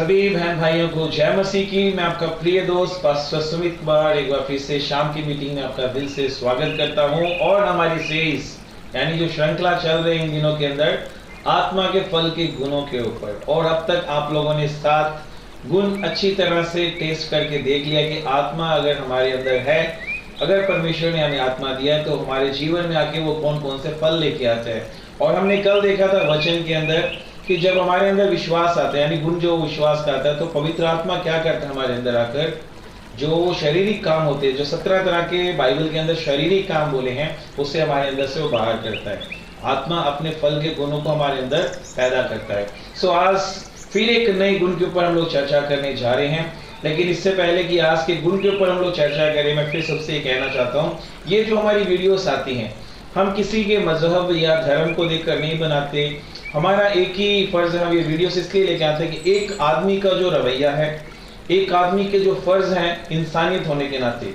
सभी बहन भाइयों को जय मसीह की। मैं आपका प्रिय दोस्त पास्टर सुमित कुमार एक बार फिर से शाम की मीटिंग में आपका दिल से स्वागत करता हूं। और हमारी सीरीज यानी जो श्रृंखला चल रही है इन दिनों के अंदर आत्मा के फल के गुणों के ऊपर, और अब तक आप लोगों ने 7 गुण अच्छी तरह से टेस्ट करके देख लिया कि आत्मा अगर हमारे अंदर है, अगर परमेश्वर ने हमें आत्मा दिया है तो हमारे जीवन में आके वो कौन कौन से फल लेके आते हैं। और हमने कल देखा था वचन के अंदर कि जब हमारे अंदर विश्वास आता है, यानी गुण जो विश्वास का आता है, तो पवित्र आत्मा क्या करता है हमारे अंदर आकर, जो शारीरिक काम होते हैं, जो 17 तरह के बाइबल के अंदर शारीरिक काम बोले हैं, उससे हमारे अंदर से वो बाहर करता है। आत्मा अपने फल के गुणों को हमारे अंदर पैदा करता है। सो आज फिर एक नए गुण के ऊपर हम लोग चर्चा करने जा रहे हैं। लेकिन इससे पहले कि आज के गुण के ऊपर हम लोग चर्चा करें, मैं फिर सबसे ये कहना चाहता हूँ, ये जो हमारी वीडियोस आती हैं, हम किसी के मजहब या धर्म को देखकर नहीं बनाते। हमारा एक ही फर्ज है, हम ये वीडियोस इसलिए लेके आते हैं कि एक आदमी का जो रवैया है, एक आदमी के जो फर्ज हैं इंसानियत होने के नाते,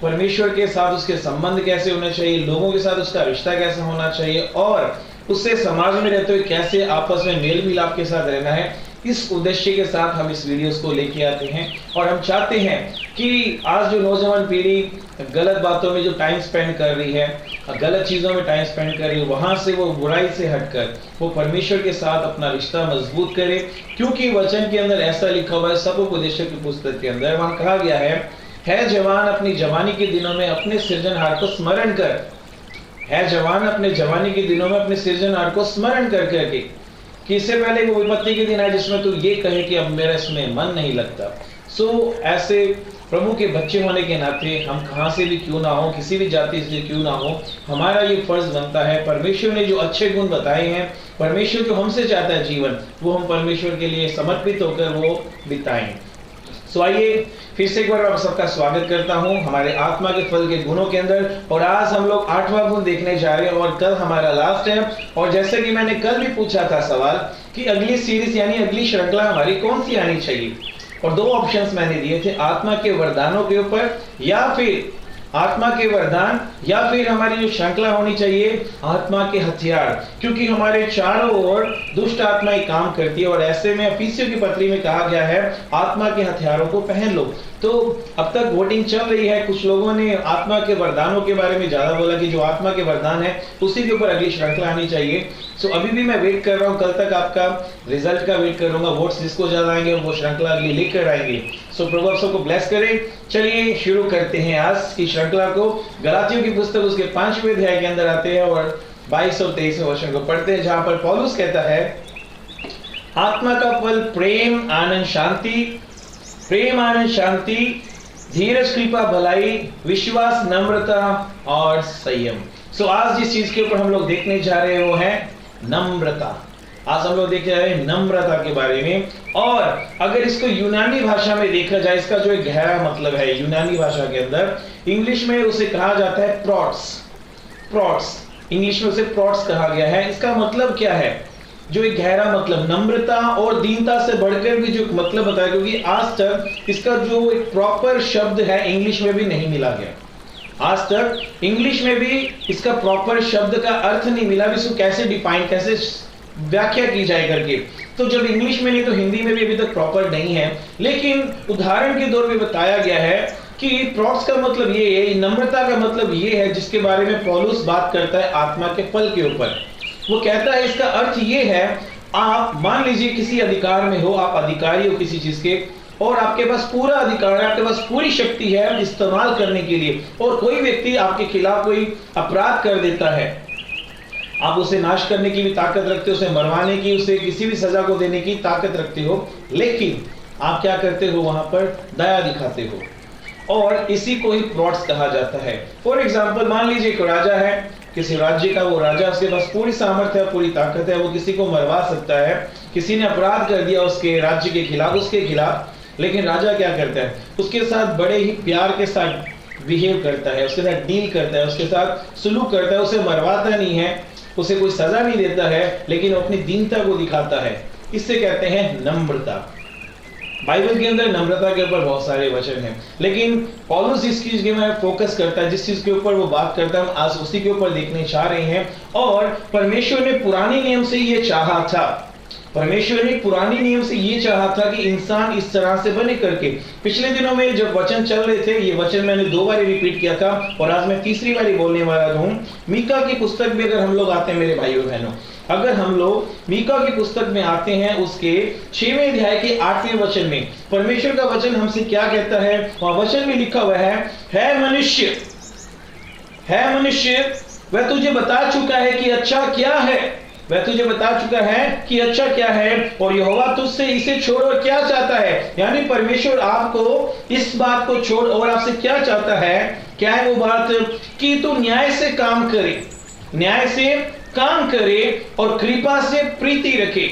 परमेश्वर के साथ उसके संबंध कैसे होने चाहिए, लोगों के साथ उसका रिश्ता कैसा होना चाहिए, और उससे समाज में रहते हुए कैसे आपस में मेल मिलाप के साथ रहना है, इस उद्देश्य के साथ हम इस वीडियोस को लेके आते हैं। और हम चाहते हैं कि आज जो नौजवान पीढ़ी गलत बातों में जो टाइम स्पेंड कर रही है, गलत चीजों में टाइम स्पेंड कर रही है, वहां से वो बुराई से हटकर वो परमेश्वर के साथ अपना रिश्ता मजबूत करे। क्योंकि वचन के अंदर ऐसा लिखा हुआ है, सब उपदेशों की पुस्तक के अंदर वहां कहा गया है जवान अपनी जवानी के दिनों में अपने सृजनहार को स्मरण कर, है जवान अपने जवानी के दिनों में अपने सृजनहार को स्मरण कर करके, कि इससे पहले वो विपत्ति के दिन आए जिसमें तू ये कहे कि अब मेरा इसमें मन नहीं लगता। ऐसे प्रभु के बच्चे होने के नाते हम कहां से भी क्यों ना हो, किसी भी जाति से क्यों ना हो, हमारा ये फर्ज बनता है, परमेश्वर ने जो अच्छे गुण बताए हैं, परमेश्वर जो हमसे चाहता है जीवन, वो हम परमेश्वर के लिए समर्पित होकर वो बिताएं। आइए फिर से एक बार आप सबका स्वागत करता हूं हमारे आत्मा के फल के गुणों के अंदर। और आज हम लोग 8वां गुण देखने जा रहे हैं और कल हमारा लास्ट है। और जैसे कि मैंने कल भी पूछा था सवाल कि अगली सीरीज यानी अगली श्रृंखला हमारी कौन सी आनी चाहिए, और 2 ऑप्शंस मैंने दिए थे, आत्मा के वरदानों के ऊपर या फिर आत्मा के वरदान, या फिर हमारी जो श्रृंखला होनी चाहिए आत्मा के हथियार, क्योंकि हमारे चारों ओर दुष्ट आत्माएं काम करती है। और ऐसे में इफिसियों की पत्री में कहा गया है आत्मा के हथियारों को पहन लो। तो अब तक वोटिंग चल रही है, कुछ लोगों ने आत्मा के वरदानों के बारे में ज्यादा बोला कि जो आत्मा के वरदान है उसी के ऊपर अगली श्रृंखला आनी चाहिए। अभी भी मैं वेट कर रहा हूँ, कल तक आपका रिजल्ट का वेट करूंगा, वोट्स जिसको ज्यादा आएंगे वो श्रृंखला अगली लेकर आएंगे। प्रभु आप सबको ब्लेस करें। चलिए शुरू करते हैं आज की श्रृंखला को। गलातियों की पुस्तक उसके 5वें अध्याय के अंदर आते हैं और 22 और 23वें वचन को पढ़ते हैं, जहां पर पौलुस कहता है आत्मा का फल प्रेम आनंद शांति धीरज कृपा भलाई विश्वास नम्रता और संयम। आज जिस चीज के ऊपर हम लोग देखने जा रहे हैं वो है नम्रता। आज हम लोग देख रहे हैं नम्रता के बारे में। और अगर इसको यूनानी भाषा में देखा जाए, इसका जो एक गहरा मतलब है यूनानी भाषा के अंदर, इंग्लिश में उसे कहा जाता है प्रोट्स, इंग्लिश में उसे प्रोट्स कहा गया है। इसका मतलब क्या है, जो एक गहरा मतलब, नम्रता और दीनता से बढ़कर भी जो मतलब बताया, क्योंकि आज तक इसका जो एक प्रॉपर शब्द है इंग्लिश में भी नहीं मिला गया। आज तक इंग्लिश में भी इसका प्रॉपर शब्द का अर्थ नहीं मिला, इसको कैसे डिफाइन, कैसे व्याख्या की जाए करके। तो जब इंग्लिश में नहीं तो हिंदी में भी अभी तक प्रॉपर नहीं है, लेकिन उदाहरण के दौर में बताया गया है कि प्रोट्स का मतलब ये है, नम्रता का मतलब ये है, जिसके बारे में पौलुस बात करता है आत्मा के फल के ऊपर। वो कहता है इसका अर्थ ये है, आप मान लीजिए किसी अधिकार में हो, आप अधिकारी हो किसी चीज के, और आपके पास पूरा अधिकार है, आपके पास पूरी शक्ति है इस्तेमाल करने के लिए, और कोई व्यक्ति आपके खिलाफ कोई अपराध कर देता है, आप उसे नाश करने की भी ताकत रखते हो, उसे मरवाने की, उसे किसी भी सजा को देने की ताकत रखते हो, लेकिन आप क्या करते हो, वहां पर दया दिखाते हो, और इसी को ही प्लॉट्स कहा जाता है। फॉर एग्जाम्पल, मान लीजिए एक राजा है किसी राज्य का, वो राजा, उसके पास पूरी सामर्थ्य है, पूरी ताकत है, वो किसी को मरवा सकता है, किसी ने अपराध कर दिया उसके राज्य के खिलाफ, उसके खिलाफ, लेकिन राजा क्या करता है, उसके साथ बड़े ही प्यार के साथ बिहेव करता है, उसके साथ डील करता है, उसके साथ सुलूक करता है, उसे मरवाता नहीं है, उसे कोई सजा नहीं देता है, लेकिन अपनी दीनता को दिखाता है। इससे कहते हैं नम्रता। बाइबल के अंदर नम्रता के ऊपर बहुत सारे वचन हैं, लेकिन पौलुस जिस चीज के में फोकस करता है, जिस चीज के ऊपर वो बात करता है, हम आज उसी के ऊपर देखने चाह रहे हैं। और परमेश्वर ने पुराने नियम से ये चाहा था परमेश्वर ने पुराने नियम से ये चाहा था कि इंसान इस तरह से बने करके। पिछले दिनों में जब वचन चल रहे थे, ये वचन मैंने 2 बार रिपीट किया था और आज मैं तीसरी बार बोलने वाला हूं। मीका की पुस्तक में अगर हम लोग आते हैं मेरे भाइयों बहनों, अगर हम लोग मीका की पुस्तक में आते हैं, उसके 6वें अध्याय के 8वें वचन में परमेश्वर का वचन हमसे क्या कहता है। वहां वचन में लिखा हुआ है मनुष्य, वह तुझे बता चुका है कि अच्छा क्या है, वह तुझे बता चुका है कि अच्छा क्या है, और यहोवा तुझसे इसे छोड़ और क्या चाहता है। यानी परमेश्वर आपको इस बात को छोड़ और आपसे क्या चाहता है। क्या है वो बात? कि तू न्याय से काम करे, न्याय से काम करे और कृपा से प्रीति रखे,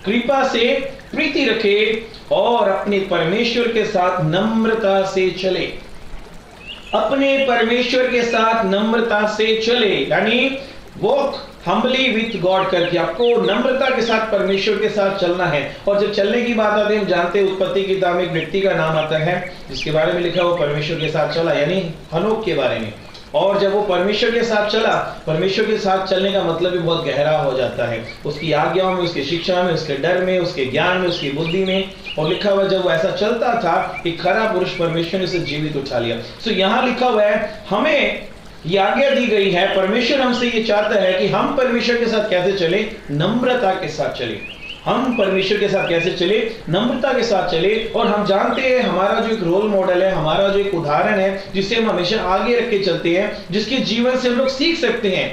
कृपा से प्रीति रखे और अपने परमेश्वर के साथ नम्रता से चले, अपने परमेश्वर के साथ नम्रता से चले। यानी वॉक हम्बली विथ गॉड करके आपको नम्रता के साथ परमेश्वर के साथ चलना है। और जब चलने की बात आती है, हम जानते हैं उत्पत्ति की किताब में एक व्यक्ति का नाम आता है जिसके बारे में लिखा वो परमेश्वर के साथ चला, यानी हनोक के बारे में। और जब वो परमेश्वर के साथ चला, परमेश्वर के साथ चलने का मतलब भी बहुत गहरा हो जाता है, उसकी आज्ञाओं में, उसकी शिक्षा में, उसके डर में, उसके ज्ञान में, उसकी बुद्धि में। और लिखा हुआ जब वो ऐसा चलता था, एक खरा पुरुष परमेश्वर ने उसे जीवित उठा लिया। सो यहाँ लिखा हुआ है, हमें ये आज्ञा दी गई है, परमेश्वर हमसे ये चाहता है कि हम परमेश्वर के साथ कैसे चले, नम्रता के साथ चले। हम परमेश्वर के साथ कैसे चले, नम्रता के साथ चले। और हम जानते हैं हमारा जो एक रोल मॉडल है, हमारा जो एक उदाहरण है, जिसे हम हमेशा आगे रख के चलते हैं, जिसके जीवन से हम लोग सीख सकते हैं,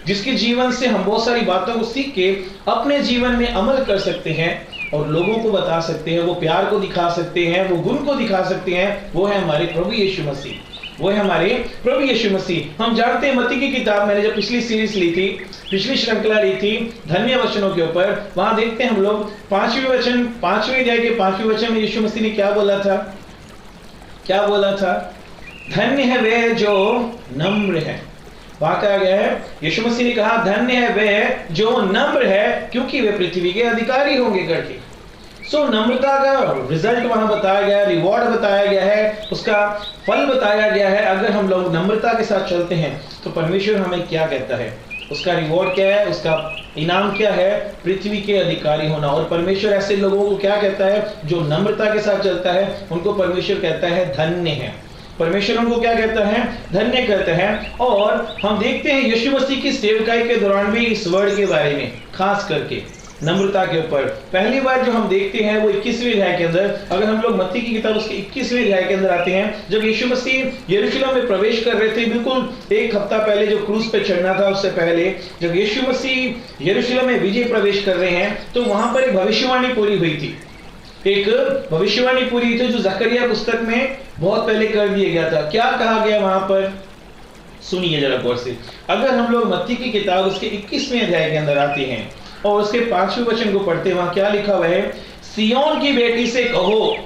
जिसके जीवन से हम बहुत सारी बातों को सीख के अपने जीवन में अमल कर सकते हैं और लोगों को बता सकते हैं, वो प्यार को दिखा सकते हैं, वो गुण को दिखा सकते हैं। वो है हमारे प्रभु यीशु मसीह, वो है हमारे प्रभु यीशु मसीह। हम जानते हैं मत्ती की किताब, मैंने जब पिछली सीरीज ली थी, पिछली श्रृंखला ली थी धन्य वचनों के ऊपर, वहां देखते हैं हम लोग 5वें वचन, 5वें अध्याय के 5वें वचन में यीशु मसीह ने क्या बोला था, क्या बोला था? धन्य है वे जो नम्र है। वहां कहा गया है, यीशु मसीह ने कहा धन्य है वे जो नम्र है क्योंकि वे पृथ्वी के अधिकारी होंगे करके। सो नम्रता का रिजल्ट वहां बताया गया, रिवॉर्ड बताया गया है, उसका फल बताया गया है। अगर हम लोग नम्रता के साथ चलते हैं तो परमेश्वर हमें क्या कहता है, उसका रिवॉर्ड क्या है, उसका इनाम क्या है? पृथ्वी के अधिकारी होना। और परमेश्वर ऐसे लोगों को क्या कहता है? जो नम्रता के साथ चलता है, उनको परमेश्वर कहता है धन्य है। परमेश्वर उनको क्या कहता है? धन्य कहता है। और हम देखते हैं यीशु मसीह की सेवकाई के दौरान भी इस वर्ड के बारे में, खास करके नम्रता के ऊपर पहली बार जो हम देखते हैं वो 21वें अध्याय के अंदर। अगर हम लोग मत्ती की किताब उसके 21वें अध्याय के अंदर आते हैं, जब यीशु मसीह यरूशलेम में प्रवेश कर रहे थे, बिल्कुल एक हफ्ता पहले जो क्रूस पे चढ़ना था, उससे पहले जब यीशु मसीह यरूशलेम में विजय प्रवेश कर रहे हैं, तो वहां पर एक भविष्यवाणी पूरी हुई थी। एक भविष्यवाणी पूरी थी जो जकरिया पुस्तक में बहुत पहले कर दिया गया था। क्या कहा गया वहां पर? सुनिए जरा गौर से। अगर हम लोग मत्ती की किताब उसके 21वें अध्याय के अंदर आते हैं और उसके 5वें वचन को पढ़ते, वहां क्या लिखा हुआ है? सिय्योन की बेटी से कहो,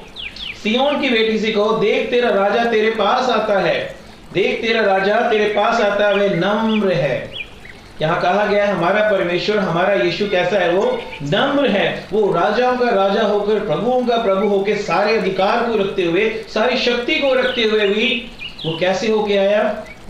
सिय्योन की बेटी से कहो, देख तेरा राजा तेरे पास आता है, देख तेरा राजा तेरे पास आता है, वह नम्र है। यहाँ कहा गया हमारा परमेश्वर, हमारा यीशु कैसा है? वो नम्र है। वो राजाओं का राजा होकर, प्रभुओं का प्रभु होकर, सारे अधिकार को रखते हुए, सारी शक्ति को रखते हुए भी वो कैसे होके आया?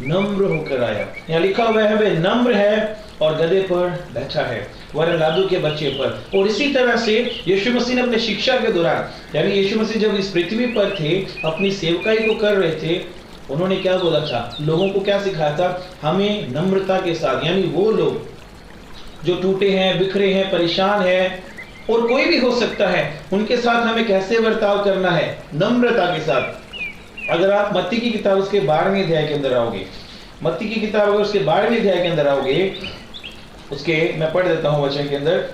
नम्र होकर आया। यहाँ लिखा हुआ है वह नम्र है और गधे पर बैठा है, वरन लादू के बच्चे पर। और इसी तरह से यीशु मसीह ने अपने शिक्षा के दौरान, यानी यीशु मसीह जब इस पृथ्वी पर थे, अपनी सेवकाई को कर रहे थे, उन्होंने क्या बोला था? लोगों को क्या सिखाया था? हमें नम्रता के साथ, यानी वो लोग जो टूटे हैं, बिखरे हैं, परेशान हैं, और कोई भी हो सकता है, उनके साथ हमें कैसे बर्ताव करना है? नम्रता के साथ। अगर आप मत्ती की किताब उसके 12वें अध्याय के अंदर आओगे, मत्ती की किताब अगर उसके 12वें अध्याय के अंदर आओगे, उसके मैं पढ़ देता हूं वचन के अंदर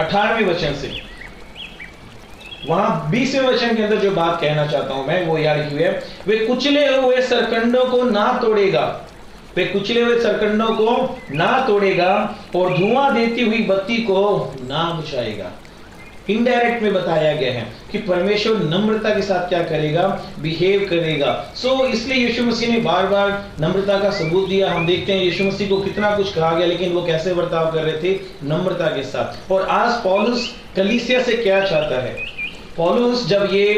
18वें वचन से, वहां 20वें वचन के अंदर जो बात कहना चाहता हूं मैं, वो यार लिखी है, वे कुचले हुए सरकंडों को ना तोड़ेगा, वे कुचले हुए सरकंडों को ना तोड़ेगा और धुआं देती हुई बत्ती को ना बुझाएगा। इनडायरेक्ट में बताया गया है कि परमेश्वर नम्रता के साथ क्या करेगा? बिहेव करेगा। सो इसलिए यीशु मसीह ने बार बार नम्रता का सबूत दिया। हम देखते हैं यीशु मसीह को कितना कुछ कहा गया, लेकिन वो कैसे बर्ताव कर रहे थे? नम्रता के साथ। और आज पौलुस कलीसिया से क्या चाहता है? पौलुस जब ये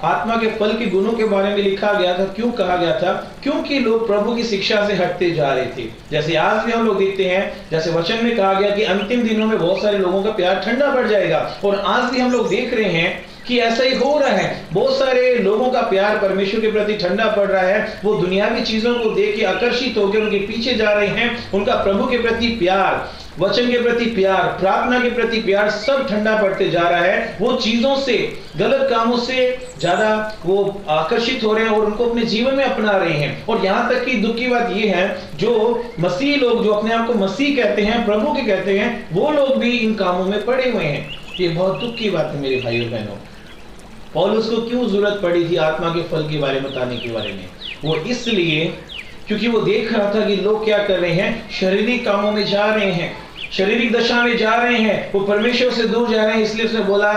आत्मा के फल के गुणों के बारे में लिखा गया था। क्यों कहा गया था? क्योंकि लोग प्रभु की शिक्षा से हटते जा रहे थे। जैसे आज भी हम लोग देखते हैं, जैसे वचन में कहा गया कि अंतिम दिनों में बहुत सारे लोगों का प्यार ठंडा पड़ जाएगा, और आज भी हम लोग देख रहे हैं कि ऐसा ही हो रहा है। बहुत सारे लोगों का प्यार परमेश्वर के प्रति ठंडा पड़ रहा है। वो दुनियावी चीजों को देख के आकर्षित होकर उनके पीछे जा रहे हैं। उनका प्रभु के प्रति प्यार, वचन के प्रति प्यार, प्रार्थना के प्रति प्यार सब ठंडा पड़ते जा रहा है। वो चीजों से, गलत कामों से ज्यादा वो आकर्षित हो रहे हैं और उनको अपने जीवन में अपना रहे हैं। और यहाँ तक कि दुख की बात ये है, जो मसीह लोग, जो अपने आप को मसीह कहते हैं, प्रभु के कहते हैं, वो लोग भी इन कामों में पड़े हुए हैं। ये बहुत दुख की बात है मेरे भाइयों बहनों। पौलुस को क्यों जरूरत पड़ी थी आत्मा के फल के बारे में बताने के बारे में? वो इसलिए क्योंकि वो देख रहा था कि लोग क्या कर रहे हैं, शारीरिक कामों में जा रहे हैं, शारीरिक दशा में जा रहे हैं, वो परमेश्वर से दूर जा रहे हैं। इसलिए उसने बोला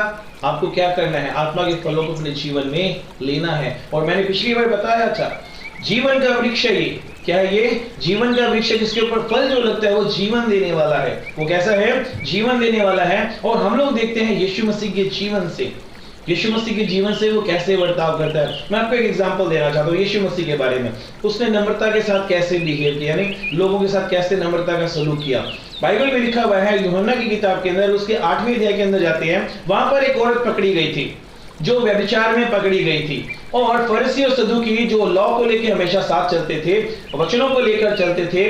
आपको क्या करना है, आत्मा के फलों को अपने जीवन में लेना है। और मैंने पिछली बार बताया था, जीवन का वृक्ष ये क्या है? ये जीवन का वृक्ष जिसके ऊपर फल जो लगता है वो जीवन देने वाला है। वो कैसा है? जीवन देने वाला है। और हम लोग देखते हैं यीशु मसीह के जीवन से, यीशु मसीह के जीवन से वो कैसे बर्ताव करता है। मैं आपको एक एग्जांपल देना चाहता हूँ यीशु मसीह के बारे में। उसने नम्रता के साथ कैसे बिहेव किया, यानी लोगों के साथ कैसे नम्रता का सलूक किया। बाइबल में लिखा हुआ है, यूहन्ना की किताब के अंदर, उसके 8वें अध्याय के अंदर जाते हैं, वहां पर एक औरत पकड़ी गई थी जो व्यभिचार में पकड़ी गई थी। और फरीसी और सदूकी जो लॉ को लेकर हमेशा साथ चलते थे, वचनों को लेकर चलते थे,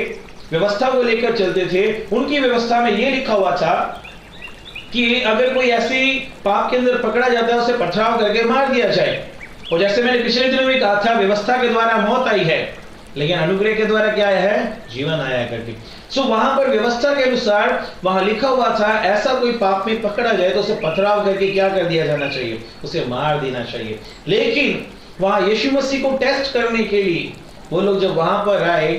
व्यवस्था को लेकर चलते थे, उनकी व्यवस्था में यह लिखा हुआ था कि अगर कोई ऐसी पाप के अंदर पकड़ा जाता है उसे पथराव करके मार दिया जाए। और जैसे मैंने पिछले दिनों में कहा था, व्यवस्था के द्वारा मौत आई है, लेकिन अनुग्रह के द्वारा क्या आया है? जीवन आया करके। सो वहां पर व्यवस्था के अनुसार वहां लिखा हुआ था, ऐसा कोई पाप में पकड़ा जाए तो उसे पथराव करके क्या कर दिया जाना चाहिए? उसे मार देना चाहिए। लेकिन वहां यीशु मसीह को टेस्ट करने के लिए वो लोग जब वहां पर आए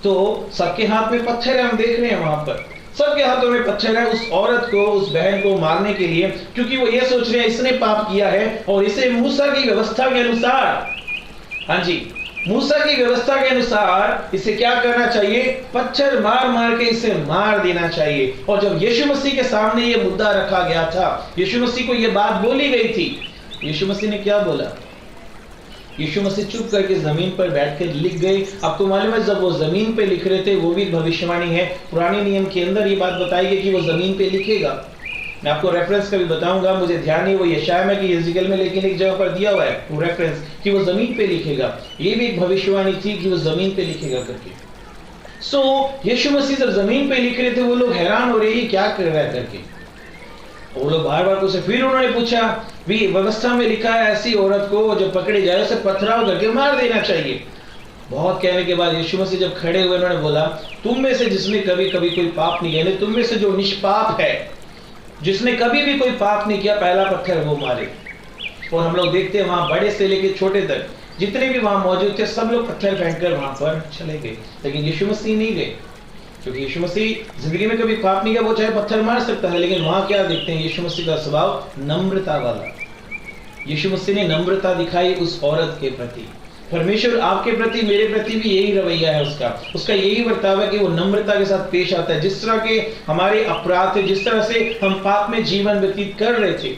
तो सबके हाथ में पत्थर है। हम देख रहे हैं वहां पर सबके हाथों में पत्थर है उस औरत को, उस बहन को मारने के लिए, क्योंकि वो ये सोच रहे हैं इसने पाप किया है और इसे मूसा की व्यवस्था के अनुसार, हाँ जी, मूसा की व्यवस्था के अनुसार इसे क्या करना चाहिए? पत्थर मार मार के इसे मार देना चाहिए। और जब यीशु मसीह के सामने ये मुद्दा रखा गया था, यीशु मसीह को ये बात बोली गई थी, यीशु मसीह ने क्या बोला? यीशु मसीह चुप करके जमीन पर बैठकर लिख गए। आपको मालूम है, जब वो जमीन पे लिख रहे थे, वो भी भविष्यवाणी है, पुराने नियम के अंदर ये बात बताई गई कि वो जमीन पे लिखेगा। मैं आपको रेफरेंस कभी बताऊंगा, मुझे ध्यान नहीं वो यशाया में कि यहेजकेल में, लेकिन एक जगह पर दिया हुआ है वो रेफरेंस कि वो जमीन पे लिखेगा। ये भी एक भविष्यवाणी थी कि वो जमीन पे लिखेगा करके। सो यीशु मसीह जब जमीन पे लिख रहे थे, वो लोग हैरान हो रहे हैं क्या कर रहा है करके। वो लोग बार बार उसे फिर उन्होंने पूछा, भी व्यवस्था में लिखा है ऐसी औरत को जब पकड़ी जाए उसे पथराव करके मार देना चाहिए। बहुत कहने के बाद यीशु मसीह जब खड़े हुए, उन्होंने बोला, तुम में से जिसने कभी कभी कोई पाप नहीं किया, तुम में से जो निष्पाप है, जिसने कभी भी कोई पाप नहीं किया, पहला पत्थर वो मारे। और हम लोग देखते हैं वहां बड़े से लेके छोटे तक जितने भी वहां मौजूद थे, सब लोग पत्थर फेंककर वहां पर चले गए, लेकिन यीशु मसीह नहीं गए, क्योंकि यीशु मसीह जिंदगी में कभी पाप नहीं किया, वो चाहे पत्थर मार सकता है। लेकिन वहां क्या देखते हैं? यीशु मसीह का स्वभाव नम्रता वाला। यीशु मसीह ने नम्रता दिखाई उस औरत के प्रति। परमेश्वर आपके प्रति, मेरे प्रति भी यही रवैया है उसका यही बर्ताव है कि वो नम्रता के साथ पेश आता है। जिस तरह के हमारे अपराध थे, जिस तरह से हम पाप में जीवन व्यतीत कर रहे थे,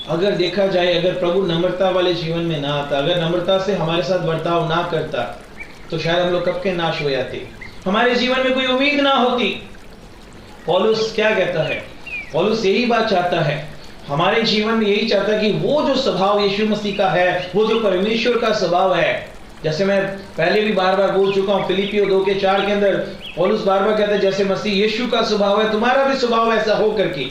अगर देखा जाए, अगर प्रभु नम्रता वाले जीवन में ना आता, अगर नम्रता से हमारे साथ बर्ताव ना करता, तो शायद हम लोग कब के नाश हो जाते, हमारे जीवन में कोई उम्मीद ना होती। पौलुस क्या कहता है? पौलुस यही बात चाहता है, हमारे जीवन में यही चाहता है कि वो जो स्वभाव यीशु मसीह का है, वो जो परमेश्वर का स्वभाव है, जैसे मैं पहले भी बार बार बोल चुका हूं, फिलिपियो 2:4 के अंदर पौलुस बार बार कहता है, जैसे मसीह यीशु का स्वभाव है, तुम्हारा भी स्वभाव ऐसा हो करके।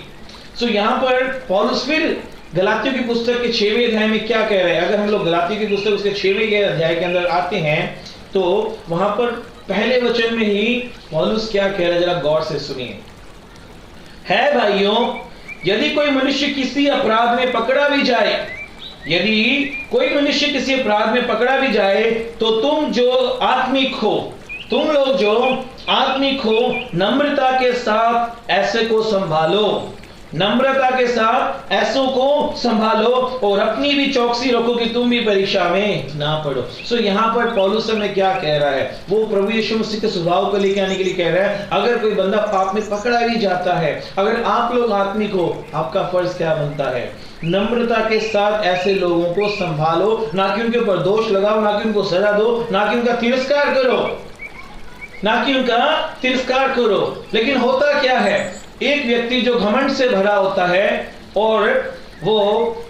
सो यहाँ पर पौलुस फिर गलातियों की पुस्तक के 6वें अध्याय में क्या कह रहे हैं? अगर हम लोग गलातियों की पुस्तक उसके 6वें अध्याय के अंदर आते हैं, तो वहां पर पहले वचन में ही पौलुस क्या कह रहा है, जरा गौर से सुनिए। है भाइयों, यदि कोई मनुष्य किसी अपराध में पकड़ा भी जाए, यदि कोई मनुष्य किसी अपराध में पकड़ा भी जाए, तो तुम जो आत्मिक हो, तुम लोग जो आत्मिक हो, नम्रता के साथ ऐसे को संभालो, नम्रता के साथ ऐसों को संभालो, और अपनी भी चौकसी रखो कि तुम भी परीक्षा में ना पड़ो। सो यहाँ पर पौलुस में क्या कह रहा है? वो प्रभु यीशु मसीह के स्वभाव को लेकर आने के लिए कह रहा है, अगर कोई बंदा पाप में पकड़ा भी जाता है, अगर आप लोग आत्मिक हो, आपका फर्ज क्या बनता है? नम्रता के साथ ऐसे लोगों को संभालो, ना कि उनके ऊपर दोष लगाओ, ना कि उनको सजा दो, ना कि उनका तिरस्कार करो, ना कि उनका तिरस्कार करो। लेकिन होता क्या है, एक व्यक्ति जो घमंड से भरा होता है, और वो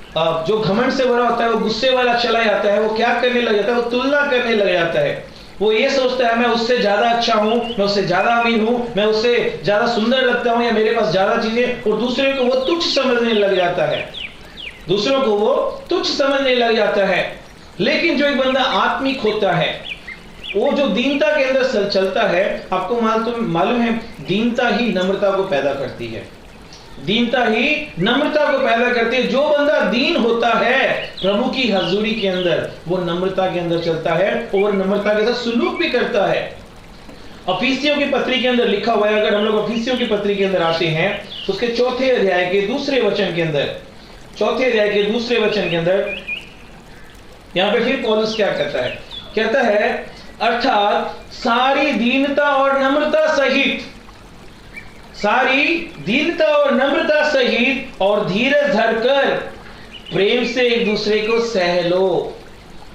जो घमंड से भरा होता है वो गुस्से वाला चला जाता है, वो क्या करने लग जाता है, वो तुलना करने लग जाता है। वो ये सोचता है मैं उससे ज्यादा अच्छा हूं, मैं उससे ज्यादा अमीर हूं, मैं उससे ज्यादा सुंदर लगता हूं, या मेरे पास ज्यादा चीजें, और दूसरे को वो तुच्छ समझने लग जाता है, दूसरों को वो तुच्छ समझने लग जाता है। लेकिन जो एक बंदा आत्मिक होता है, वो जो दीनता के अंदर चलता है, आपको मालूम है दीनता ही नम्रता को पैदा करती है, दीनता ही नम्रता को पैदा करती है। जो बंदा दीन होता है प्रभु की हजूरी के अंदर, वो नम्रता के अंदर चलता है और नम्रता के साथ सुलूक भी करता है। अफीसियों की पत्री के अंदर लिखा हुआ है, अगर हम लोग अफीसियों की पत्री के अंदर आते हैं, उसके 4 अध्याय के दूसरे वचन के अंदर, 4 अध्याय के दूसरे वचन के अंदर यहां पे फिर पौलुस क्या कहता है, कहता है अर्थात सारी दीनता और नम्रता सहित, सारी दीनता और नम्रता सहित और धीरज धरकर प्रेम से एक दूसरे को सह लो।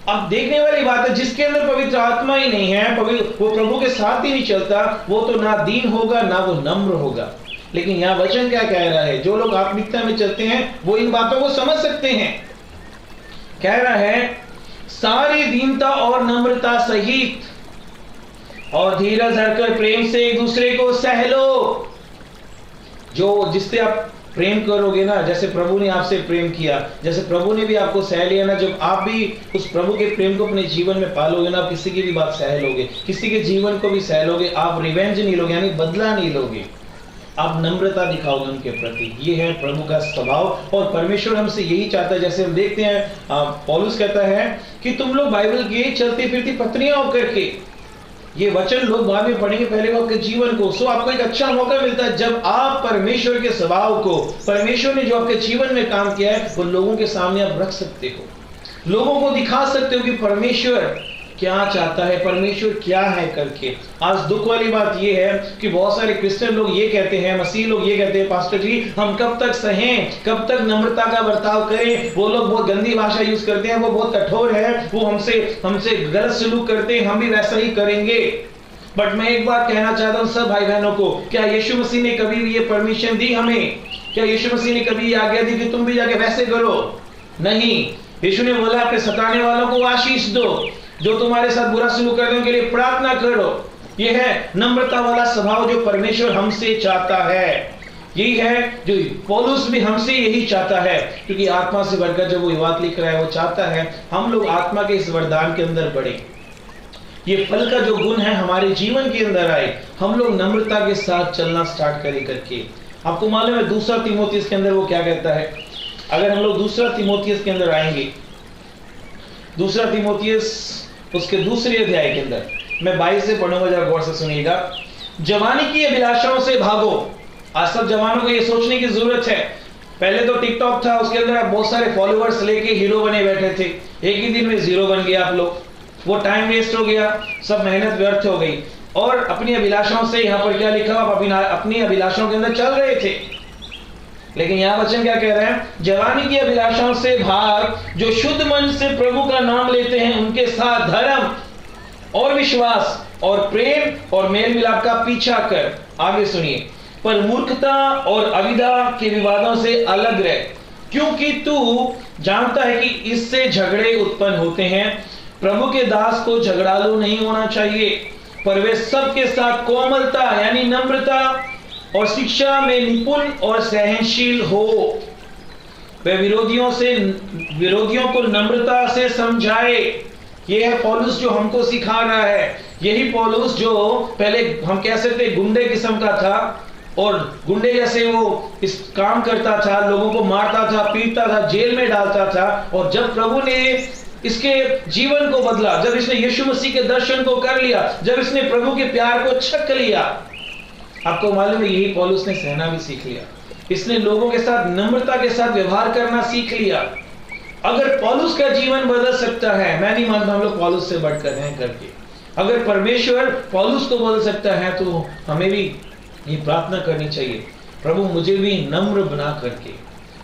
अब देखने वाली बात है, जिसके अंदर पवित्र आत्मा ही नहीं है, वो प्रभु के साथ ही नहीं चलता, वो तो ना दीन होगा ना वो नम्र होगा। लेकिन यहां वचन क्या कह रहा है, जो लोग आत्मिकता में चलते हैं वो इन बातों को समझ सकते हैं। कह रहा है सारी दीनता और नम्रता सहित और धीरज धरकर प्रेम से एक दूसरे को सह लो। जो जिससे आप प्रेम करोगे ना, जैसे प्रभु ने आपसे प्रेम किया, जैसे प्रभु ने भी आपको सह लिया ना, जब आप भी उस प्रभु के प्रेम को अपने जीवन में पालोगे ना, आप किसी की भी बात सह लोगे, किसी के जीवन को भी सह लोगे, आप रिवेंज नहीं लोगे, यानी बदला नहीं लोगे, आप नम्रता दिखाओगे उनके प्रति। ये है प्रभु का स्वभाव, और परमेश्वर हमसे यही चाहता है। जैसे हम देखते हैं पौलुस कहता है कि तुम लोग बाइबल की चलती फिरती पत्नियां होकर के, ये वचन लोग बाद में पढ़ेंगे, पहले वो आपके जीवन को, सो आपको एक अच्छा मौका मिलता है जब आप परमेश्वर के स्वभाव को, परमेश्वर ने जो आपके जीवन में काम किया है, वो लोगों के सामने आप रख सकते हो, लोगों को दिखा सकते हो कि परमेश्वर क्या चाहता है, परमेश्वर क्या है करके। आज दुख वाली बात ये है कि बहुत सारे क्रिश्चियन लोग ये कहते हैं, मसीह लोग ये कहते हैं, पास्टर जी हम कब तक सहें, कब तक नम्रता का बर्ताव करें। वो लोग बहुत गंदी भाषा यूज करते हैं, वो बहुत कठोर है, वो हमसे गलत सलूक करते हैं, हम भी वैसा ही करेंगे। बट मैं एक बात कहना चाहता हूँ सब भाई बहनों को, क्या यीशु मसीह ने कभी भी ये परमिशन दी हमें? क्या यीशु मसीह ने कभी ये आज्ञा दी कि तुम भी जाके वैसे करो? नहीं। यीशु ने बोला अपने सताने वालों को आशीष दो, जो तुम्हारे साथ बुरा सलूक करने के लिए प्रार्थना करो। यह है नम्रता वाला स्वभाव जो परमेश्वर हमसे चाहता है। यही है जो पौलुस भी हमसे यही चाहता है, क्योंकि आत्मा से बढ़कर जब वो ये बात लिख रहा है, वो चाहता है हम लोग आत्मा के इस वरदान के अंदर बढ़े, ये फल का जो गुण है हमारे जीवन के अंदर आए, हम लोग नम्रता के साथ चलना स्टार्ट करें करके। आपको मालूम है 2 तीमुथियुस के अंदर वो क्या कहता है? अगर हम लोग 2 तीमुथियुस के अंदर आएंगे, 2 तीमुथियुस उसके 2 अध्याय के अंदर मैं 22 से पढ़ूंगा, जरा गौर से सुनिएगा। जवानी की अभिलाषाओं से भागो। आज सब जवानों को ये सोचने की जरूरत है, पहले तो टिकटॉक था, उसके अंदर आप बहुत सारे फॉलोअर्स लेके हीरो बने बैठे थे, एक ही दिन में 0 बन गया आप लोग, वो टाइम वेस्ट हो गया, सब मेहनत व्यर्थ हो गई। और अपनी अभिलाषाओं से, यहाँ पर क्या लिखा, आप अपनी अभिलाषाओं के अंदर चल रहे थे। लेकिन यहाँ वचन क्या कह रहे हैं? जवानी की अभिलाषाओं से भाग, जो शुद्ध मन से प्रभु का नाम लेते हैं, उनके साथ धर्म और विश्वास और प्रेम और मेल मिलाप का पीछा कर। आगे सुनिए, पर मूर्खता और अविद्या के विवादों से अलग रह, क्योंकि तू जानता है कि इससे झगड़े उत्पन्न होते हैं। प्रभु के दास को झगड़ालू नहीं होना चाहिए, पर वे सबके साथ कोमलता यानी नम्रता और शिक्षा में निपुण और सहनशील हो। वे विरोधियों को नम्रता से समझाए। यह है पौलुस जो हमको सिखा रहा है। यही पौलुस जो पहले हम कह सकते गुंडे किस्म का था, और गुंडे जैसे वो इस काम करता था, लोगों को मारता था, पीटता था, जेल में डालता था। और जब प्रभु ने इसके जीवन को बदला, जब इसने यीशु मसीह के दर्शन को कर लिया, जब इसने प्रभु के प्यार को छक लिया, आपको मालूम है यही पौलुस ने सहना भी सीख लिया। इसने लोगों के साथ नम्रता के साथ व्यवहार करना सीख लिया। अगर पौलुस का जीवन बदल सकता है, मैं नहीं मानता हम लोग पौलुस से बढ़कर हैं करके, अगर परमेश्वर पौलुस को बदल सकता है तो हमें भी ये प्रार्थना करनी चाहिए, प्रभु मुझे भी नम्र बना करके,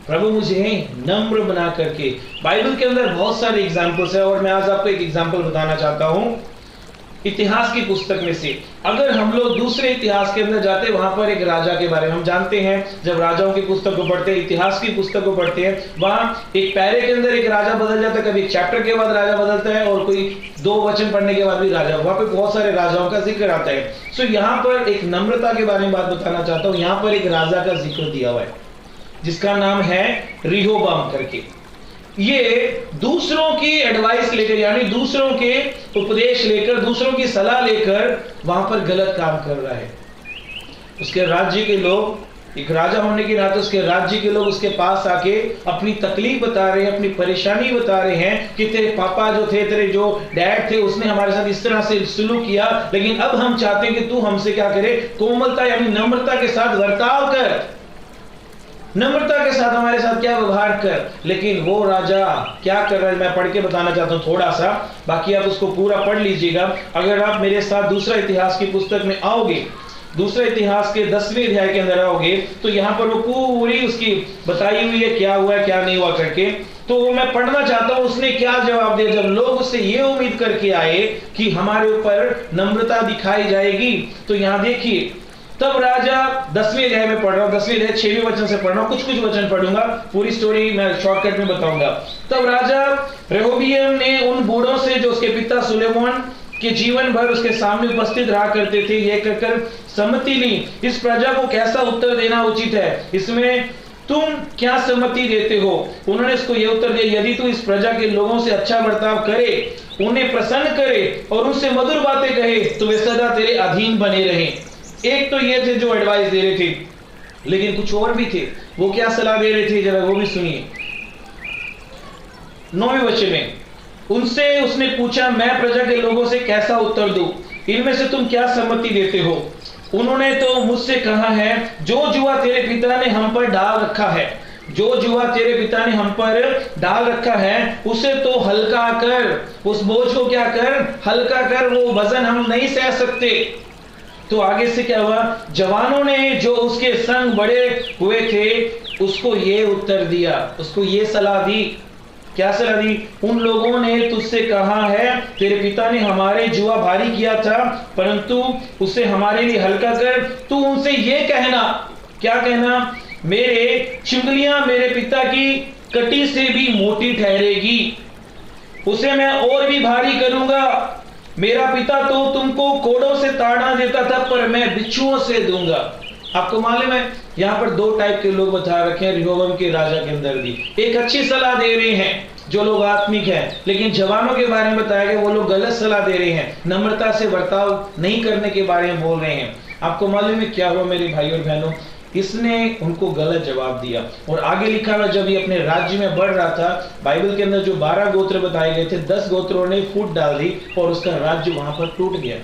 प्रभु मुझे नम्र बना करके। बाइबल के अंदर बहुत सारे एग्जाम्पल्स है और मैं आज आपको एक एग्जाम्पल बताना चाहता हूं इतिहास की पुस्तक में से। अगर हम लोग दूसरे इतिहास के अंदर जाते, वहां पर एक राजा के बारे में हम जानते हैं, जब राजाओं की पुस्तक को पढ़ते हैं, इतिहास की पुस्तक को पढ़ते हैं, वहां एक पैरे के अंदर एक राजा बदल जाता है, कभी एक चैप्टर के बाद राजा बदलता है और कोई 2 वचन पढ़ने के बाद भी राजा, वहां पे बहुत सारे राजाओं का जिक्र आता है। सो यहाँ पर एक नम्रता के बारे में बात बताना चाहता हूँ। यहाँ पर एक राजा का जिक्र दिया हुआ है जिसका नाम है रिहोबाम करके। ये दूसरों की एडवाइस लेकर, यानी दूसरों के उपदेश लेकर, दूसरों की सलाह लेकर वहां पर गलत काम कर रहा है। उसके राज्य के लोग, एक राजा होने के नाते उसके राज्य के लोग उसके पास आके अपनी तकलीफ बता रहे हैं, अपनी परेशानी बता रहे हैं कि तेरे पापा जो थे, तेरे जो डैड थे, उसने हमारे साथ इस तरह से सुलूक किया, लेकिन अब हम चाहते हैं कि तू हमसे क्या करे, कोमलता यानी नम्रता के साथ बर्ताव कर, नम्रता के साथ हमारे साथ क्या व्यवहार कर। लेकिन वो राजा क्या कर रहा है, मैं पढ़ के बताना चाहता हूं थोड़ा सा, बाकी आप उसको पूरा पढ़ लीजिएगा। अगर आप मेरे साथ दूसरा इतिहास की पुस्तक में आओगे, दूसरा इतिहास के 10वें अध्याय के अंदर आओगे, तो यहाँ पर वो पूरी उसकी बताई हुई है क्या हुआ क्या नहीं हुआ करके। तो मैं पढ़ना चाहता हूं उसने क्या जवाब दिया जब लोग उससे ये उम्मीद करके आए कि हमारे ऊपर नम्रता दिखाई जाएगी। तो यहाँ देखिए, तब राजा 10वें अध्याय में पढ़ रहा हूं, 10वें अध्याय 6वें वचन से पढ़ रहा हूं, कुछ कुछ वचन पढ़ूंगा, पूरी स्टोरी मैं शॉर्टकट में बताऊंगा। तब राजा रेहोबियम ने उन बूढ़ों से जो उसके पिता सुलेमान के जीवन भर उसके सामने उपस्थित रहा करते थे, यह कहकर सम्मति ली, इस प्रजा को कैसा उत्तर देना उचित है, इसमें तुम क्या सम्मति देते हो। उन्होंने इसको यह उत्तर दिया, यदि तू इस प्रजा के लोगों से अच्छा बर्ताव करे, उन्हें प्रसन्न करे और उनसे मधुर बातें कहे, तो वे सदा तेरे अधीन बने रहे। एक तो ये थे जो एडवाइस दे रहे थे, लेकिन कुछ और भी थे। वो क्या सलाह दे रहे थे, जरा वो भी सुनिए। 9वें वचन में उनसे उसने पूछा, मैं प्रजा के लोगों से कैसा उत्तर दूं, इनमें से तुम क्या सम्मति देते हो। उन्होंने तो मुझसे कहा है, जो जुआ तेरे पिता ने हम पर डाल रखा है, जो जुआ तेरे पिता ने हम पर डाल रखा है, उसे तो हल्का कर, उस बोझ को क्या कर, हल्का कर, वो वजन हम नहीं सह सकते। तो आगे से क्या हुआ, जवानों ने जो उसके संग बड़े हुए थे उसको ये उत्तर दिया, उसको ये सलाह दी। क्या सलाह दी, उन लोगों ने तुझसे कहा है, तेरे पिता ने हमारे जुआ भारी किया था, परंतु उसे हमारे लिए हल्का कर। तू उनसे ये कहना, क्या कहना, मेरे चिंगलियां मेरे पिता की कटी से भी मोटी ठहरेगी, उसे मैं और भी भारी करूंगा। मेरा पिता तो तुमको कोड़ों से ताड़ना देता था, पर मैं बिच्छुओं से दूंगा। आपको मालूम है यहाँ पर 2 टाइप के लोग बता रखे हैं रिहोबोआम के राजा के अंदर भी। एक अच्छी सलाह दे रहे हैं जो लोग आत्मिक हैं, लेकिन जवानों के बारे में बताया गया वो लोग गलत सलाह दे रहे हैं, नम्रता से बर्ताव नहीं करने के बारे में बोल रहे हैं। आपको मालूम है क्या हुआ मेरे भाई और बहनों, इसने उनको गलत जवाब दिया। और आगे लिखा हुआ, जब ये अपने राज्य में बढ़ रहा था, बाइबल के अंदर जो 12 गोत्र बताए गए थे, 10 गोत्रों ने फूट डाल दी और उसका राज्य वहां पर टूट गया,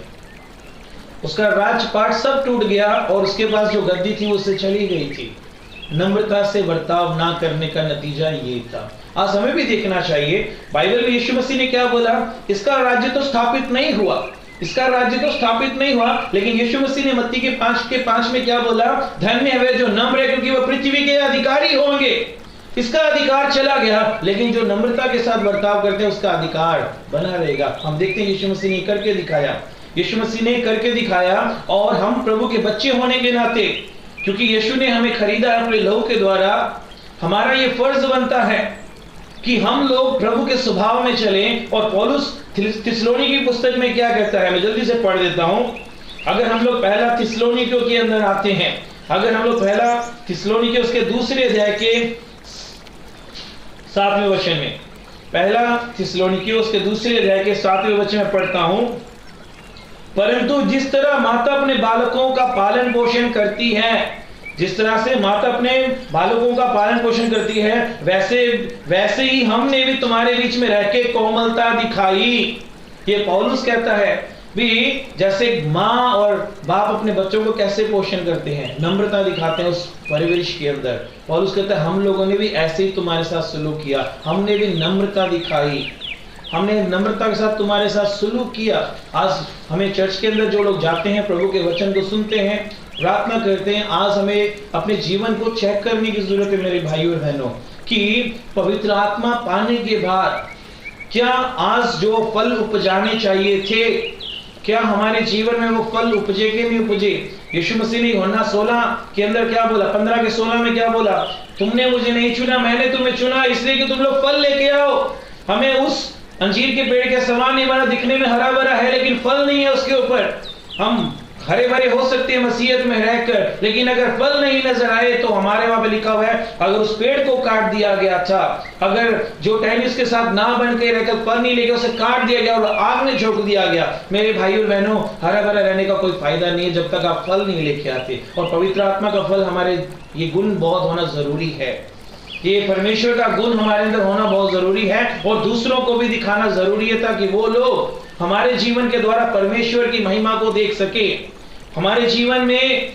उसका राजपाट सब टूट गया और उसके पास जो गद्दी थी उससे चली गई थी। नम्रता से बर्ताव ना करने का नतीजा ये था। आज हमें भी देखना चाहिए, बाइबल में यीशु मसीह ने क्या बोला, इसका राज्य तो स्थापित नहीं हुआ, इसका राज्य तो स्थापित नहीं हुआ, लेकिन यीशु मसीह ने मत्ती के 5:5 में क्या बोला, धन्य है वे जो नम्र है, क्योंकि वह पृथ्वी के अधिकारी होंगे। इसका अधिकार चला गया, लेकिन जो नम्रता के साथ बर्ताव करते हैं उसका अधिकार बना रहेगा। हम देखते हैं यीशु मसीह ने करके दिखाया, यीशु मसीह ने करके दिखाया। और हम प्रभु के बच्चे होने के नाते, क्योंकि यीशु ने हमें खरीदा अपने लहू के द्वारा, हमारा ये फर्ज बनता है कि हम लोग प्रभु के स्वभाव में चलें। और पौलुस थिस्सलुनीकी की पुस्तक में क्या कहता है, मैं जल्दी से पढ़ देता हूं। अगर हम लोग पहला थिस्सलुनीकियों के अंदर आते हैं, अगर हम लोग पहला थिस्सलुनीकी उसके दूसरे अध्याय के 7वें वचन में, पहला थिस्सलुनीकी उसके दूसरे अध्याय के 7वें वचन में पढ़ता हूं, परंतु जिस तरह माता अपने बालकों का पालन पोषण करती है, जिस तरह से माता अपने बालकों का पालन पोषण करती है, वैसे ही हमने भी तुम्हारे बीच में रह के कोमलता दिखाई। ये पौलुस कहता है भी, जैसे माँ और बाप अपने बच्चों को कैसे पोषण करते हैं, नम्रता दिखाते हैं उस परिवेश के अंदर। पौलुस कहता है हम लोगों ने भी ऐसे ही तुम्हारे साथ सलूक किया, हमने भी नम्रता दिखाई, हमने नम्रता के साथ तुम्हारे साथ सुलूक किया। आज हमें चर्च के अंदर जो लोग जाते हैं, प्रभु के वचन को सुनते हैं, प्रार्थना करते हैं, आज हमें अपने जीवन को चेक करने की जरूरत है मेरे भाइयों और बहनों, कि पवित्र आत्मा पाने के बाद क्या आज जो फल उपजाने चाहिए थे, क्या हमारे जीवन में वो फल उपजे के नहीं उपजे। यीशु मसीह ने यूहन्ना 16 के अंदर क्या बोला, 15 के 16 में क्या बोला, तुमने मुझे नहीं चुना, मैंने तुम्हें चुना इसलिए कि तुम लोग फल लेके आओ। हमें उस अंजीर के पेड़ के समान नहीं बना, दिखने में हरा भरा है लेकिन फल नहीं है उसके ऊपर। हम हरे भरे हो सकते हैं मसीहत में रहकर, लेकिन अगर फल नहीं नजर आए तो हमारे वहां पे लिखा हुआ है, अगर उस पेड़ को काट दिया गया था, अगर जो टहनी उसके साथ ना बन के रहकर फल नहीं लेके उसे काट दिया गया और आग में झोंक दिया गया, मेरे भाइयों बहनों, हरा भरा रहने का कोई फायदा नहीं है जब तक आप फल नहीं लेके आते। और पवित्र आत्मा का फल हमारे, ये गुण बहुत होना जरूरी है, ये परमेश्वर का गुण हमारे अंदर होना बहुत जरूरी है और दूसरों को भी दिखाना जरूरी है, ताकि वो लोग हमारे जीवन के द्वारा परमेश्वर की महिमा को देख सके। हमारे जीवन में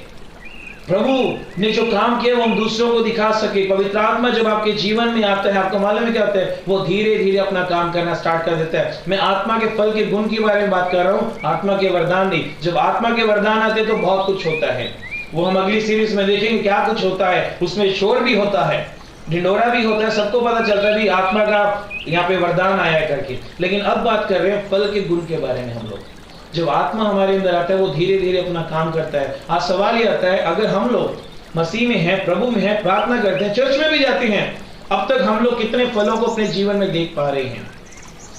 प्रभु ने जो काम किया वो हम दूसरों को दिखा सके। पवित्र आत्मा जब आपके जीवन में आता है, आपको मालूम है क्या होता है, वो धीरे धीरे अपना काम करना स्टार्ट कर देता है। मैं आत्मा के फल के गुण के बारे में बात कर रहा हूँ, आत्मा के वरदान नहीं। जब आत्मा के वरदान आते तो बहुत कुछ होता है, वो हम अगली सीरीज में देखेंगे क्या कुछ होता है। उसमें शोर भी होता है, ढिंडोरा भी होता है, सबको पता चलता है भी आत्मा का यहाँ पे वरदान आया करके। लेकिन अब बात कर रहे हैं फल के गुण के बारे में। हम लोग जब आत्मा हमारे अंदर आता है वो धीरे धीरे अपना काम करता है। आज सवाल ये आता है, अगर हम लोग मसीह में हैं, प्रभु में हैं, प्रार्थना करते हैं, चर्च में भी जाते हैं, अब तक हम लोग कितने फलों को अपने जीवन में देख पा रहे हैं?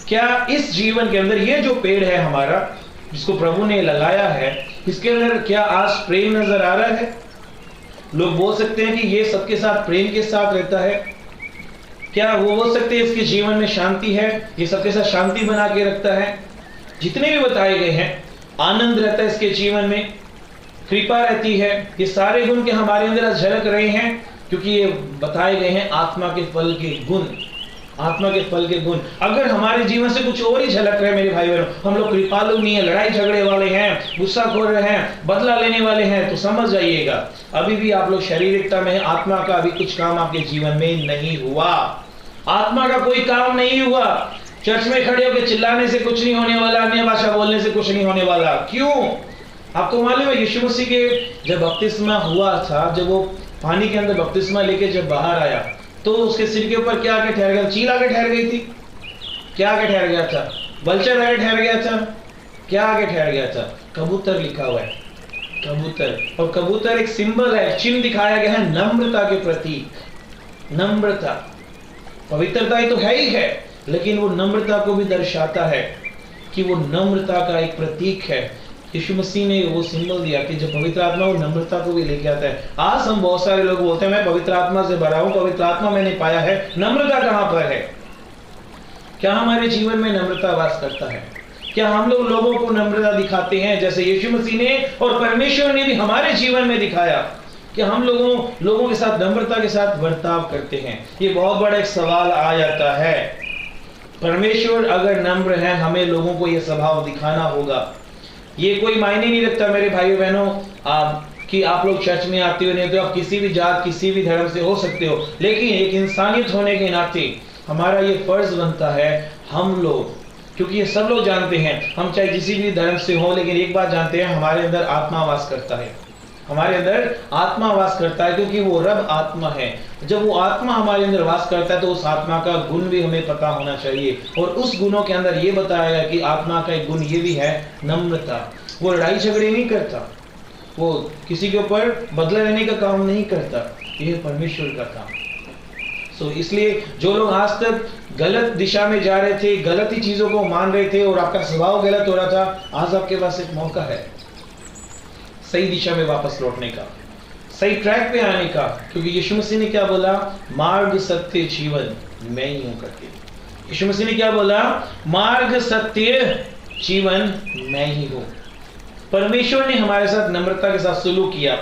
क्या इस जीवन के अंदर ये जो पेड़ है हमारा, जिसको प्रभु ने लगाया है, इसके अंदर क्या आज प्रेम नजर आ रहा है? लोग बोल सकते हैं कि ये सबके साथ प्रेम के साथ रहता है। क्या वो बोल सकते हैं इसके जीवन में शांति है, ये सबके साथ शांति बना के रखता है? जितने भी बताए गए हैं, आनंद रहता है इसके जीवन में, कृपा रहती है, ये सारे गुण के हमारे अंदर झलक रहे हैं, क्योंकि ये बताए गए हैं आत्मा के फल के गुण। आत्मा के फल के गुण अगर हमारे जीवन से कुछ और ही झलक रहे हैं मेरे भाई बहनों, हम लोग कृपालु नहीं है, लड़ाई झगड़े वाले हैं, गुस्सा खोर हैं, बदला लेने वाले हैं, तो समझ जाइएगा अभी भी आप लोग शारीरिकता में, आत्मा का अभी कुछ काम आपके जीवन में नहीं हुआ। आत्मा का कोई काम नहीं हुआ। चर्च में खड़े होकर चिल्लाने से कुछ नहीं होने वाला, अन्य भाषा बोलने से कुछ नहीं होने वाला। क्यों? आपको मालूम है यीशु मसीह के जब बपतिस्मा हुआ था, जब वो पानी के अंदर बपतिस्मा लेके जब बाहर आया, तो उसके सिर के ऊपर क्या आके ठहर गया? चील आके ठहर गई थी। क्या आके ठहर गया था? वल्चर आके ठहर गया था। क्या आके ठहर गया था? कबूतर लिखा हुआ है, कबूतर। और कबूतर एक सिंबल है, चिन्ह दिखाया गया है नम्रता के प्रतीक। नम्रता, पवित्रता ही तो है ही है, लेकिन वो नम्रता को भी दर्शाता है कि वो नम्रता का एक प्रतीक है। यीशु मसीह ने वो सिंबल दिया कि जब पवित्र आत्मा वो नम्रता को भी लेके आता है। आज हम बहुत सारे लोग बोलते हैं मैं पवित्र आत्मा से भरा हूं, पवित्र आत्मा मैंने पाया है, नम्रता कहां पर है? क्या हमारे जीवन में नम्रता वास करता है? क्या हम लोग लोगों को नम्रता दिखाते हैं जैसे यीशु मसीह ने और परमेश्वर ने भी हमारे जीवन में दिखाया? कि हम लोगों के साथ नम्रता के साथ बर्ताव करते हैं? ये बहुत बड़ा एक सवाल आ जाता है। परमेश्वर अगर नम्र है, हमें लोगों को यह स्वभाव दिखाना होगा। ये कोई मायने नहीं रखता मेरे भाइयों बहनों कि आप लोग चर्च में आते हो नहीं तो आप किसी भी जात, किसी भी धर्म से हो सकते हो, लेकिन एक इंसानियत होने के नाते हमारा ये फर्ज बनता है, हम लोग, क्योंकि ये सब लोग जानते हैं, हम चाहे किसी भी धर्म से हो, लेकिन एक बात जानते हैं, हमारे अंदर आत्मा वास करता है। हमारे अंदर आत्मा वास करता है, क्योंकि वो रब आत्मा है। जब वो आत्मा हमारे अंदर वास करता है तो उस आत्मा का गुण भी हमें पता होना चाहिए। और उस गुणों के अंदर ये बताया गया कि आत्मा का एक गुण ये भी है, नम्रता। वो लड़ाई झगड़े नहीं करता, वो किसी के ऊपर बदला लेने का काम नहीं करता, ये परमेश्वर का काम। इसलिए जो लोग आज तक गलत दिशा में जा रहे थे, गलत ही चीजों को मान रहे थे और आपका स्वभाव गलत हो रहा था, आज आपके पास एक मौका है सही दिशा में वापस लौटने का, सही ट्रैक पे आने का। क्योंकि यीशु मसीह ने क्या बोला? मार्ग सत्य जीवन मैं ही हूं करके। यीशु मसीह ने क्या बोला? मार्ग सत्य जीवन मैं ही हूं। परमेश्वर ने हमारे साथ नम्रता के साथ सुलूक किया,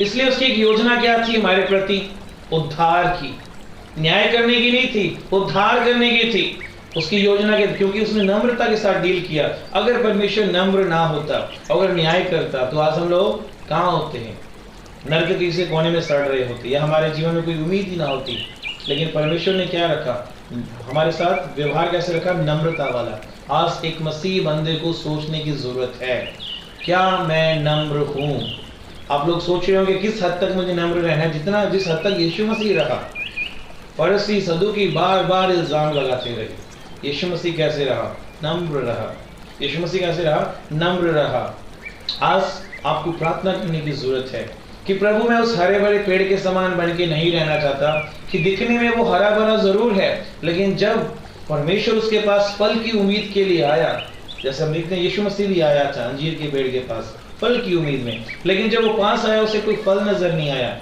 इसलिए उसकी एक योजना क्या थी हमारे प्रति? उद्धार की। न्याय करने की नहीं थी, उद्धार करने की थी उसकी योजना के, क्योंकि उसने नम्रता के साथ डील किया। अगर परमेश्वर नम्र ना होता, अगर न्याय करता, तो आज हम लोग कहां होते हैं? नरक के किसी कोने में सड़ रहे होते, या हमारे जीवन में कोई उम्मीद ही ना होती। लेकिन परमेश्वर ने क्या रखा? हमारे साथ व्यवहार कैसे रखा? नम्रता वाला। आज एक मसीह बंदे को सोचने की जरूरत है, क्या मैं नम्र हूं? आप लोग सोच रहे होंगे किस हद तक मुझे नम्र रहना है? जिस हद तक यीशु मसीह रहा। फरीसी सदूकी बार बार इल्जाम लगाते रहे। यीशु मसीह कैसे रहा? नम्र रहा। यीशु मसीह कैसे रहा? नम्र रहा। आज आपको प्रार्थना करने की जरूरत है कि प्रभु मैं उस हरे भरे पेड़ के समान बन के नहीं रहना चाहता कि दिखने में वो हरा भरा जरूर है, लेकिन जब परमेश्वर उसके पास फल की उम्मीद के लिए आया, जैसे हम देखते हैं यीशु मसीह भी आया था अंजीर के पेड़ के पास फल की उम्मीद में, लेकिन जब वो पास आया उसे कोई फल नजर नहीं आया।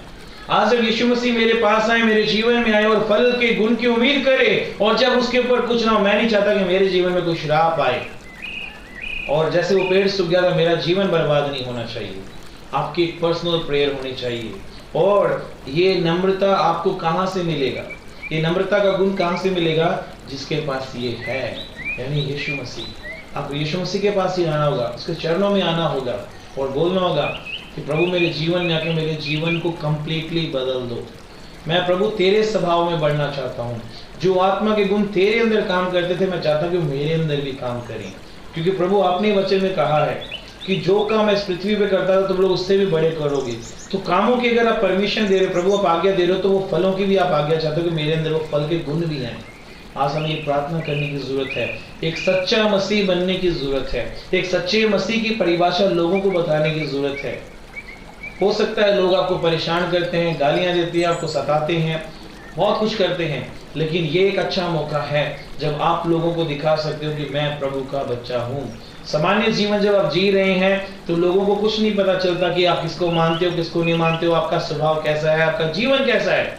आज जब यीशु मसीह मेरे पास आए, मेरे जीवन में आए और फल के गुण की उम्मीद करे, और जब उसके ऊपर कुछ ना हो, मैं नहीं चाहता कि मेरे जीवन में कोई श्राप आए और जैसे वो पेड़ सूख गया था, मेरा जीवन बर्बाद नहीं होना चाहिए। आपकी एक पर्सनल प्रेयर होनी चाहिए। और ये नम्रता आपको कहां से मिलेगा? ये नम्रता का गुण कहां से मिलेगा? जिसके पास ये है, यानी यीशु मसीह। आपको यीशु मसीह के पास ही आना होगा, उसके चरणों में आना होगा और बोलना होगा कि प्रभु मेरे जीवन में आके मेरे जीवन को कंप्लीटली बदल दो। मैं प्रभु तेरे स्वभाव में बढ़ना चाहता हूँ। जो आत्मा के गुण तेरे अंदर काम करते थे, मैं चाहता हूँ कि मेरे अंदर भी काम करें, क्योंकि प्रभु आपने वचन में कहा है कि जो काम मैं इस पृथ्वी पे करता था तुम लोग उससे भी बड़े करोगे। तो कामों की अगर आप परमिशन दे रहे हो, प्रभु आप आज्ञा दे रहे हो, तो वो फलों की भी आप आज्ञा चाहते हो कि मेरे अंदर वो फल के गुण भी हैं। आज हमें ये प्रार्थना करने की जरूरत है, एक सच्चा मसीह बनने की जरूरत है, एक सच्चे मसीह की परिभाषा लोगों को बताने की जरूरत है। हो सकता है लोग आपको परेशान करते हैं, गालियां देते हैं, आपको सताते हैं, बहुत कुछ करते हैं, लेकिन ये एक अच्छा मौका है जब आप लोगों को दिखा सकते हो कि मैं प्रभु का बच्चा हूँ। सामान्य जीवन जब आप जी रहे हैं तो लोगों को कुछ नहीं पता चलता कि आप किसको मानते हो, किसको नहीं मानते हो, आपका स्वभाव कैसा है, आपका जीवन कैसा है।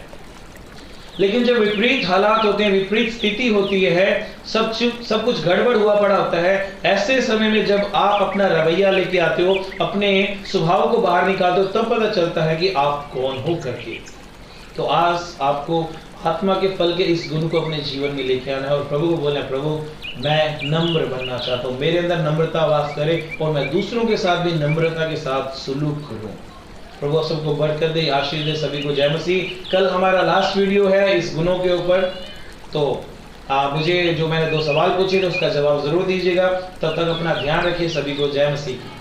लेकिन जब विपरीत हालात होते हैं, विपरीत स्थिति होती है, सब कुछ गड़बड़ हुआ पड़ा होता है, ऐसे समय में जब आप अपना रवैया लेके आते हो, अपने स्वभाव को बाहर निकालते हो, तब पता चलता है कि आप कौन हो करके। तो आज आपको आत्मा के फल के इस गुण को अपने जीवन में लेके आना है और प्रभु को बोलना है, प्रभु मैं नम्र बनना चाहता हूँ, मेरे अंदर नम्रता वास करे और मैं दूसरों के साथ भी नम्रता के साथ सुलूक करूँ। प्रभु सबको बरकत दे, आशीष दे, सभी को जय मसीह। कल हमारा लास्ट वीडियो है इस गुणों के ऊपर, तो मुझे जो मैंने 2 सवाल पूछे थे उसका जवाब जरूर दीजिएगा। तब तक अपना ध्यान रखिए, सभी को जय मसीह।